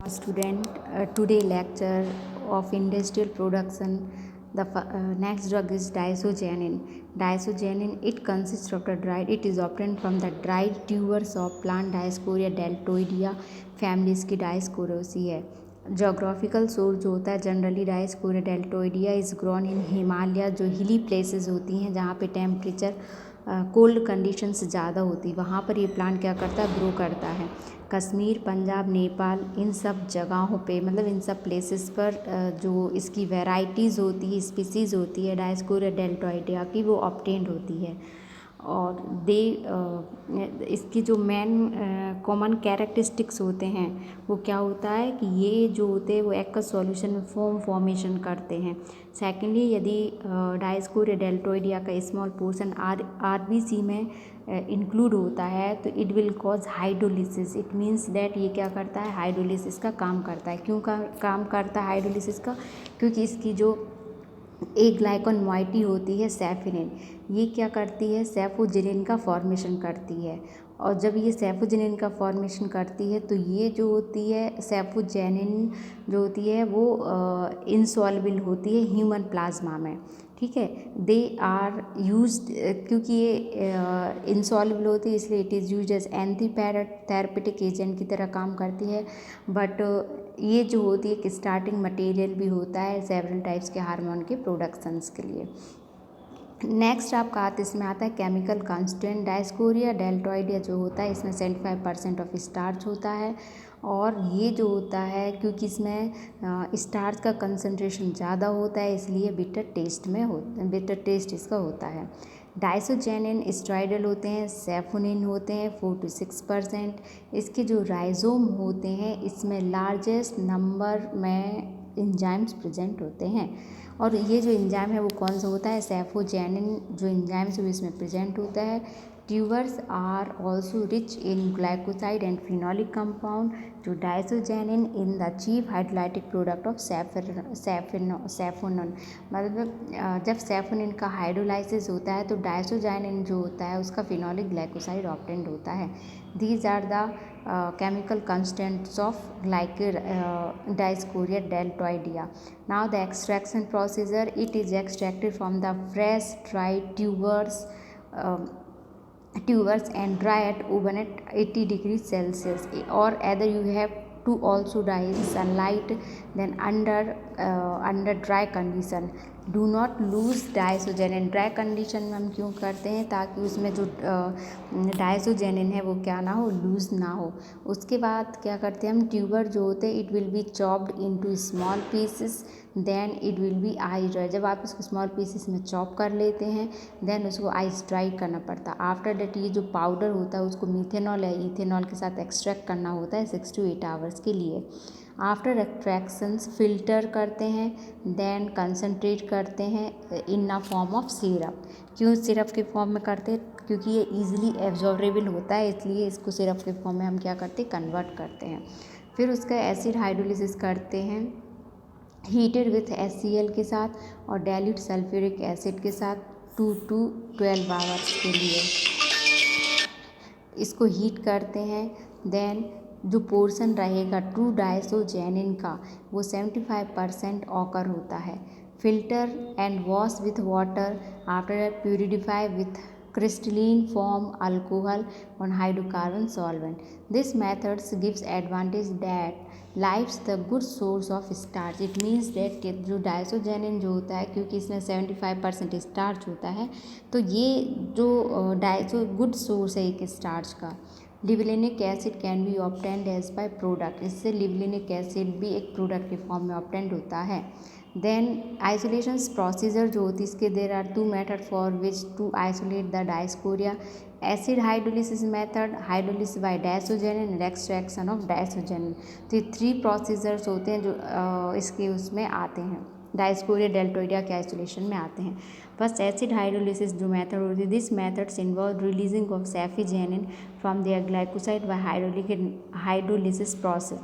Student, today lecture of industrial production. The next drug is diazoxanine. Diazoxanine, it consists of the dried. It is obtained from the dried tubers of plant Dioscorea deltoidea family की Dioscoriaceae है. Geographical source जो होता है generally Dioscorea डेल्टोइडिया is grown in Himalaya, जो हिली places होती हैं जहाँ पे टेम्परेचर कोल्ड कंडीशंस ज़्यादा होती है, वहाँ पर ये प्लांट क्या करता है, ग्रो करता है. कश्मीर, पंजाब, नेपाल, इन सब जगहों पे, मतलब इन सब प्लेसेस पर जो इसकी वैराइटीज़ होती है, स्पीसीज़ होती है डायस्कोरिया डेल्टोइडिया की, वो ऑब्टेन्ड होती है. और इसकी जो मेन कॉमन कैरेक्टरिस्टिक्स होते हैं वो क्या होता है कि ये जो होते हैं वो एक्वस सॉल्यूशन में फॉर्मेशन करते हैं. सेकेंडली, यदि डायस्कोरिया डेल्टोइडिया का स्मॉल पोर्शन आरबीसी में इंक्लूड होता है तो it will cause hydrolysis. It means that ये क्या करता है, हाइड्रोलिसिस का काम करता है. क्यों काम करता है हाइड्रोलिसिस का? क्योंकि इसकी जो एक ग्लाइकॉन मॉइटी होती है सैफिनिन, ये क्या करती है, सैफोजिनिन का फॉर्मेशन करती है. और जब ये सैफोजिनिन का फॉर्मेशन करती है तो ये जो होती है सैफोजेनिन जो होती है वो इनसॉल्युबल होती है ह्यूमन प्लाज्मा में. ठीक है, दे आर यूज्ड, क्योंकि ये इनसॉल्युबल होती है इसलिए it is used as anti therapeutic agent की तरह काम करती है. बट ये जो होती है एक स्टार्टिंग मटेरियल भी होता है सेवरल टाइप्स के हार्मोन के प्रोडक्शंस के लिए. नेक्स्ट आपका इसमें आता है केमिकल कांस्टेंट. डायस्कोरिया डेल्टोइडिया जो होता है इसमें 75% ऑफ स्टार्च होता है. और ये जो होता है क्योंकि इसमें स्टार्च का कंसंट्रेशन ज़्यादा होता है इसलिए बिटर टेस्ट इसका होता है. डायसोजेनिन स्टेरॉयडल होते हैं, सैफोनिन होते हैं 4 to 6%. इसके जो राइजोम होते हैं इसमें लार्जेस्ट नंबर में इंजाइम्स प्रेजेंट होते हैं. और ये जो इंजाइम है वो कौन सा होता है, सैफोजेनिन जो इंजाइम्स वो इसमें प्रेजेंट होता है. Tubers are also rich in glycoside and phenolic compound. जो diosgenin in the chief hydrolytic product of saponin. मतलब जब सैफोनिन का हाइड्रोलाइसिस होता है तो डायसोजेनिन जो होता है उसका फिनोलिक ग्लाइकोसाइड ऑब्टेन्ड होता है. These are the chemical constants of Dioscorea deltoidea. Now the extraction procedure, it is extracted from the fresh dried tubers and dry at oven at 80 degrees Celsius, or either you have to also dry in sunlight then under dry condition. Do not lose diosgenin. Dry condition में हम क्यों करते हैं, ताकि उसमें जो डायसोजेनिन है वो क्या ना हो, लूज़ ना हो. उसके बाद क्या करते हैं हम, ट्यूबर जो होते हैं it will be chopped into small pieces, then it will be ice dry. जब आप इसको स्मॉल पीसेस में चॉप कर लेते हैं देन उसको आइस ड्राई करना पड़ता है. आफ्टर दैट ये जो पाउडर होता है उसको मिथेनॉल या इथेनॉल के साथ एक्सट्रैक्ट करना होता है 6 to 8 आवर्स के लिए. आफ्टर एक्सट्रैक्शंस फिल्टर करते हैं, देन कंसनट्रेट करते हैं इन अ फॉर्म ऑफ सिरप. क्यों सिरप के फॉर्म में करते हैं, क्योंकि ये ईजिली एब्जॉर्बेबल होता है इसलिए इसको सिरप के फॉर्म में हम क्या करते हैं, कन्वर्ट करते हैं. फिर उसका एसिड हाइड्रोलिसिस करते हैं हीटेड विथ HCl के साथ और डाइल्यूट सल्फ्यूरिक एसिड के साथ 2 to 12 आवर्स के लिए इसको हीट करते हैं. देन जो पोर्शन रहेगा ट्रू डायसोजेनिन का वो 75% ऑकर होता है. Filter and wash with water, after that purify with crystalline form alcohol on hydrocarbon solvent. This methods gives advantage that lives the good source of starch. It means that जो डायसोजेनिन जो होता है क्योंकि इसमें 75% स्टार्च होता है तो ये जो डायसो गुड सोर्स है एक स्टार्च का. Levulinic acid can be obtained as by product. इससे लिवलिनिक एसिड भी एक प्रोडक्ट के फॉर्म में ऑब्टेन्ड होता है. देन आइसोलेशन प्रोसीजर जो होती है इसके there are 2 method for which to isolate the dioscorea. Acid hydrolysis method, hydrolysis by diosgenin and extraction of diosgenin. तो ये 3 प्रोसीजर्स होते हैं जो इसके उसमें आते हैं, डायस्कोरिया डेल्टोइडिया के आइसोलेशन में आते हैं. फर्स्ट एसिड हाइड्रोलिसिस जो मेथड होती है, this methods involve releasing of sapogenin from their glycoside by hydrolysis process.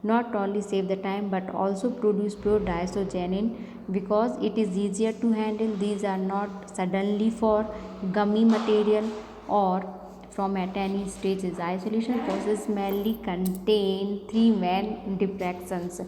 Not only save the time but also produce pure diazoxanine because it is easier to handle. These are not suddenly for gummy material or from at any stages. Isolation process mainly contain three main diffractions.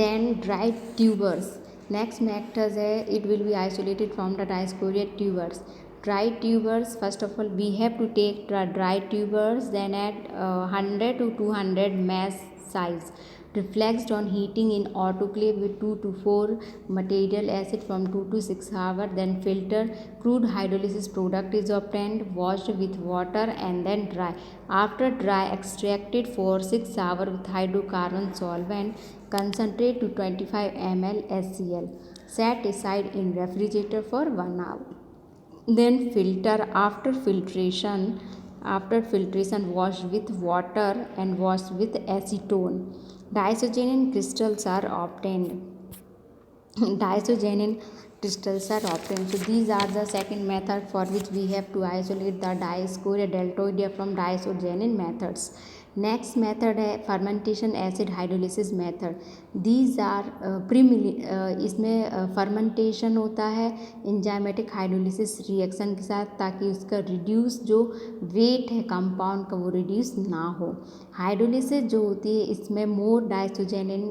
Then dried tubers. Next method है, it will be isolated from the diascoria tubers. Dried tubers, first of all we have to take dried tubers, then add 100 to 200 mass size, reflexed on heating in autoclave with 2 to 4 material acid from 2 to 6 hours, then filter. Crude hydrolysis product is obtained, washed with water and then dry. After dry, extracted for 6 hours with hydrocarbon solvent, concentrate to 25 ml HCl, set aside in refrigerator for 1 hour. Then filter. After filtration, wash with water and wash with acetone. Diisogenin crystals are obtained. Diisogenin crystals are obtained. So these are the second method for which we have to isolate the Dioscorea deltoidea from diisogenin methods. Next method है fermentation acid hydrolysis method. These are इसमें fermentation होता है enzymatic hydrolysis reaction के साथ, ताकि उसका reduce जो wait है कंपाउंड का वो रिड्यूस ना हो. हाइड्रोलिसिस जो होती है इसमें मोर डाइसोजेनिन,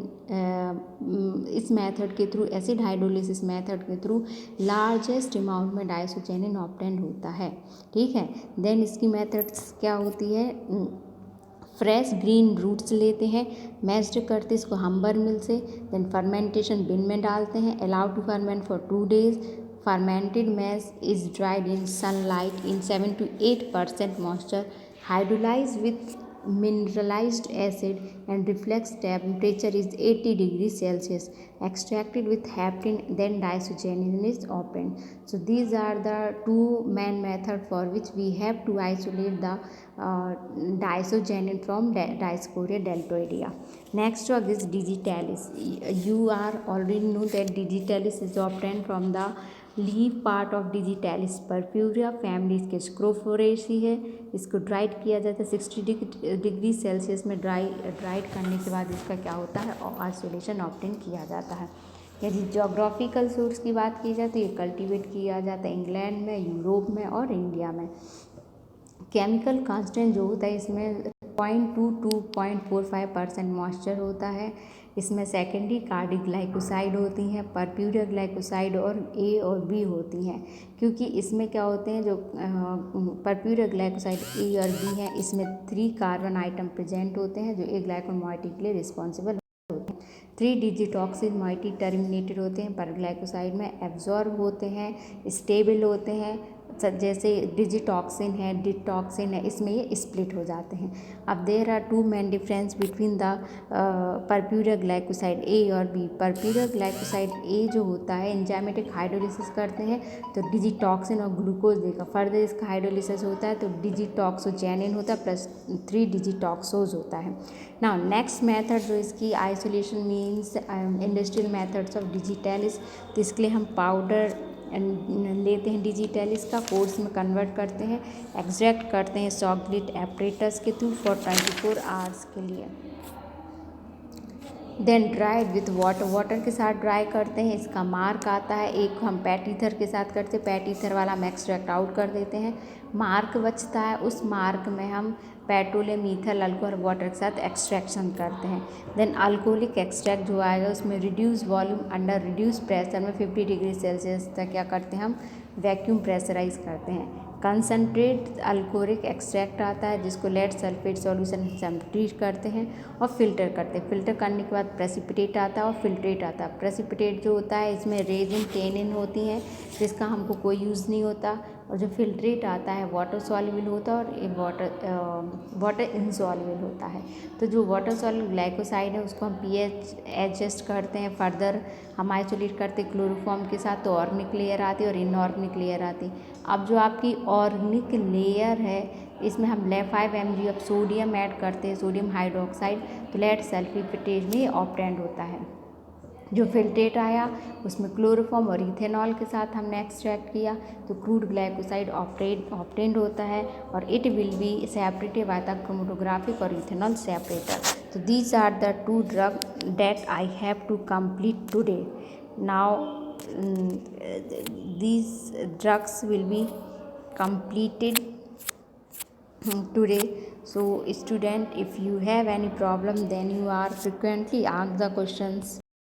इस मेथड के थ्रू, एसिड हाइड्रोलिसिस मेथड के थ्रू लार्जेस्ट अमाउंट में डाइसोजेनिन ऑब्टेंड होता है. ठीक है. देन इसकी मेथड्स क्या होती है, फ्रेश ग्रीन रूट्स लेते हैं, मैश्ड करते इसको हम्बर मिल से, देन फर्मेंटेशन बिन में डालते हैं, allow to ferment for 2 days. Fermented mash is dried in sunlight in 7 to 8% moisture, hydrolyse with mineralized acid and reflex temperature is 80 degrees Celsius, extracted with heparin, then diisogenin is obtained. So these are the two main method for which we have to isolate the diisogenin from Dioscorea deltoidea. Next drug is digitalis. You are already know that digitalis is obtained from the leave part of digitalis purpurea family इसके स्क्रोफोरेसी है. इसको dried किया जाता है 60 degree Celsius में. Dried करने के बाद इसका क्या होता है, आइसोलेशन ऑब्टेन किया जाता है. यदि जोग्राफिकल सोर्स की बात की जाए तो ये कल्टीवेट किया जाता है इंग्लैंड में, यूरोप में और इंडिया में. केमिकल कांस्टेंट जो होता है इसमें 0.2 to 0.45% मॉइस्चर होता है. इसमें सेकेंडरी कार्डिग्लाइकोसाइड होती हैं, परप्यूरिया ग्लाइकोसाइड और ए और बी होती हैं. क्योंकि इसमें क्या होते हैं, जो परप्यूरिया ग्लाइकोसाइड ए और बी हैं, इसमें 3 कार्बन आइटम प्रेजेंट होते हैं जो एक ग्लाइकोन मॉइटी के लिए रिस्पॉन्सिबल होते हैं. 3 डिजिटॉक्सिन मॉइटी टर्मिनेटेड होते हैं पर ग्लाइकोसाइड में, एब्जॉर्ब होते हैं, स्टेबल होते हैं. जैसे डिजिटॉक्सिन है, डिटॉक्सिन है, इसमें ये स्प्लिट हो जाते हैं. अब there are 2 main difference between the purpurea glycoside A और बी. परप्यूरिया ग्लाइकोसाइड ए जो होता है एंजाइमेटिक हाइड्रोलिसिस करते हैं तो डिजिटॉक्सिन और ग्लूकोज देगा. फर्दर इसका हाइड्रोलिसिस होता है तो डिजिटॉक्सोजेनिन होता है प्लस 3 डिजिटॉक्सोज होता है. नाउ नेक्स्ट मेथड जो इसकी isolation means industrial methods of digitalis. तो इसके लिए हम पाउडर लेते हैं डिजिटैलिस का, कोर्स में कन्वर्ट करते हैं, एक्सट्रैक्ट करते हैं सॉफ्ट ग्लिट एपरेटस के थ्रू फॉर 24 आवर्स के लिए. देन ड्राइड विथ वाटर के साथ ड्राई करते हैं. इसका मार्क आता है, एक हम पैटीथर के साथ करते हैं, पैटीथर वाला हम एक्सट्रैक्ट आउट कर देते हैं. मार्क बचता है, उस मार्क में हम पेट्रोलियम ईथर अल्कोहल वाटर के साथ एक्सट्रैक्शन करते हैं. देन अल्कोहलिक एक्सट्रैक्ट जो आएगा उसमें reduce volume under reduce pressure में 50 डिग्री सेल्सियस तक क्या करते हैं हम वैक्यूम प्रेशराइज करते हैं. कंसनट्रेट अल्कोहलिक एक्सट्रैक्ट आता है जिसको लेड सल्फेट सॉल्यूशन से हम ट्रीट करते हैं और फिल्टर करते हैं. फिल्टर करने के बाद प्रेसिपिटेट आता है और फिल्ट्रेट आता है. प्रेसिपिटेट जो होता है इसमें रेजिन टेनिन होती हैं जिसका हमको कोई यूज़ नहीं होता, और जो फिल्ट्रेट आता है वाटर सॉल्युबल होता है और वाटर इनसॉल्युबल होता है. तो जो वाटर सॉल्युबल ग्लाइकोसाइड है उसको हम pH एडजस्ट करते हैं. फर्दर हम आइसोलेट करते हैं क्लोरोफॉर्म के साथ, तो ऑर्गेनिक लेयर आती है और इनऑर्गेनिक लेयर आती है. अब जो आपकी ऑर्गेनिक लेयर है इसमें हम 5 mg ऑफ सोडियम ऐड करते हैं, सोडियम हाइड्रोक्साइड, तो लेड सल्फेट में ऑब्टेंड होता है. जो फिल्ट्रेट आया उसमें क्लोरोफॉर्म और इथेनॉल के साथ हमने एक्सट्रैक्ट किया तो क्रूड ग्लाइकोसाइड ऑब्टेंड होता है और it will be separated by the chromatographic और इथेनॉल सेपरेटर. तो these are the 2 drug that I have to complete today. Now these drugs will be completed today. So student, if you have any problem, then you are frequently ask the questions